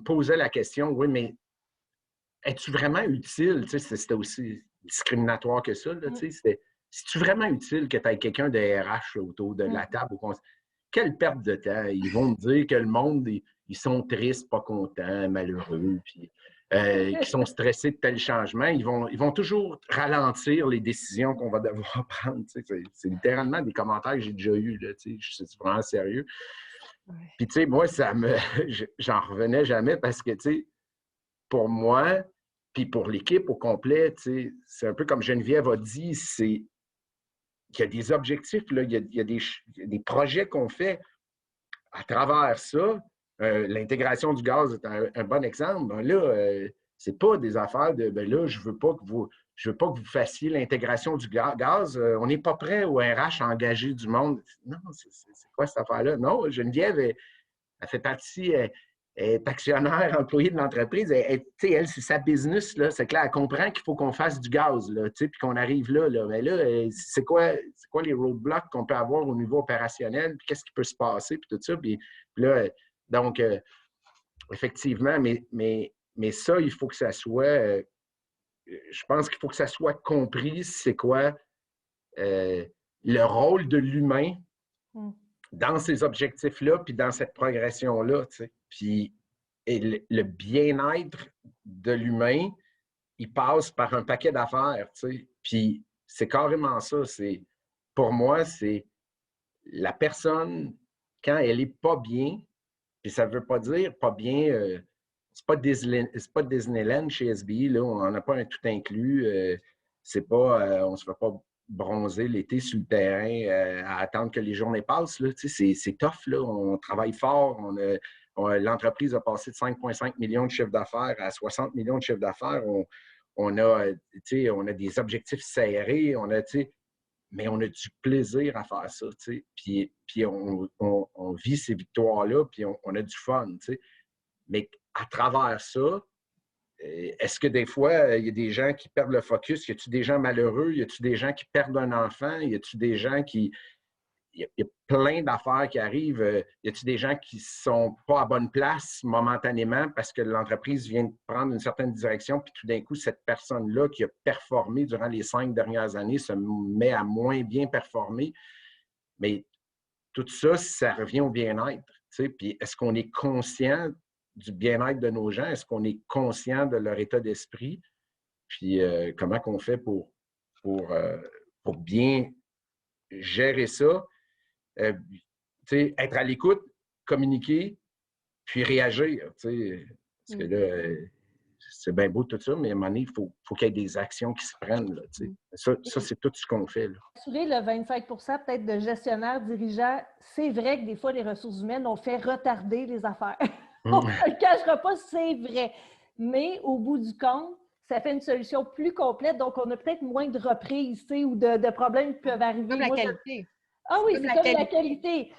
posait la question, oui, mais es-tu vraiment utile? Tu sais, c'était aussi discriminatoire que ça. Là, tu sais, c'est-tu vraiment utile que tu aies quelqu'un de RH autour de la table? Quelle perte de temps! Ils vont me dire que le monde, ils sont tristes, pas contents, malheureux, puis qui sont stressés de tels changements. Ils vont toujours ralentir les décisions qu'on va devoir prendre. Tu sais, c'est littéralement des commentaires que j'ai déjà eus. Là, tu sais, c'est vraiment sérieux. Puis, tu sais, moi, j'en revenais jamais parce que, tu sais, pour moi, puis pour l'équipe au complet, tu sais, c'est un peu comme Geneviève a dit, il y a des objectifs, là, il y a des projets qu'on fait à travers ça. L'intégration du gaz est un bon exemple. Ben là, c'est pas des affaires de, ben là, je veux pas que vous fassiez l'intégration du gaz. On n'est pas prêt au RH à engager du monde. Non, c'est quoi cette affaire-là? Non, Geneviève, elle fait partie, elle est actionnaire, employée de l'entreprise. Elle, c'est sa business, là. C'est clair, elle comprend qu'il faut qu'on fasse du gaz, là, puis qu'on arrive là, là. Mais là, c'est quoi les roadblocks qu'on peut avoir au niveau opérationnel, puis qu'est-ce qui peut se passer, puis tout ça. Puis là, donc, effectivement, mais ça, il faut que ça soit, je pense qu'il faut que ça soit compris, c'est quoi le rôle de l'humain dans ces objectifs-là, puis dans cette progression-là, tu sais. Puis le bien-être de l'humain, il passe par un paquet d'affaires, tu sais. Puis c'est carrément ça. Pour moi, c'est la personne, quand elle est pas bien, puis ça veut pas dire pas bien, c'est pas Disneyland chez SBI, là, on n'en a pas un tout inclus. C'est pas, on se fait pas bronzer l'été sur le terrain à attendre que les journées passent. Là. C'est tough, là. On travaille fort. L'entreprise a passé de 5,5 millions de chiffre d'affaires à 60 millions de chiffre d'affaires. On a des objectifs serrés. Mais on a du plaisir à faire ça. Puis on vit ces victoires-là, puis on a du fun. T'sais. Mais à travers ça, est-ce que des fois, il y a des gens qui perdent le focus? Y a-t-il des gens malheureux? Y a-t-il des gens qui perdent un enfant? Y a-t-il des gens qui... Il y a plein d'affaires qui arrivent. Y a-t-il des gens qui ne sont pas à bonne place momentanément parce que l'entreprise vient de prendre une certaine direction, puis tout d'un coup, cette personne-là qui a performé durant les 5 dernières années se met à moins bien performer? Mais tout ça, ça revient au bien-être. Puis est-ce qu'on est conscient du bien-être de nos gens? Est-ce qu'on est conscient de leur état d'esprit? Puis comment qu'on fait pour bien gérer ça? Être à l'écoute, communiquer, puis réagir. Parce que là, c'est bien beau tout ça, mais à un moment donné, il faut qu'il y ait des actions qui se prennent. Là, ça, c'est tout ce qu'on fait. Là. Assurer le 25 peut-être de gestionnaires, dirigeants, c'est vrai que des fois, les ressources humaines ont fait retarder les affaires. On ne le cachera pas, c'est vrai. Mais au bout du compte, ça fait une solution plus complète, donc on a peut-être moins de reprises ou de problèmes qui peuvent arriver. Comme la qualité. Ah oui, c'est comme la qualité.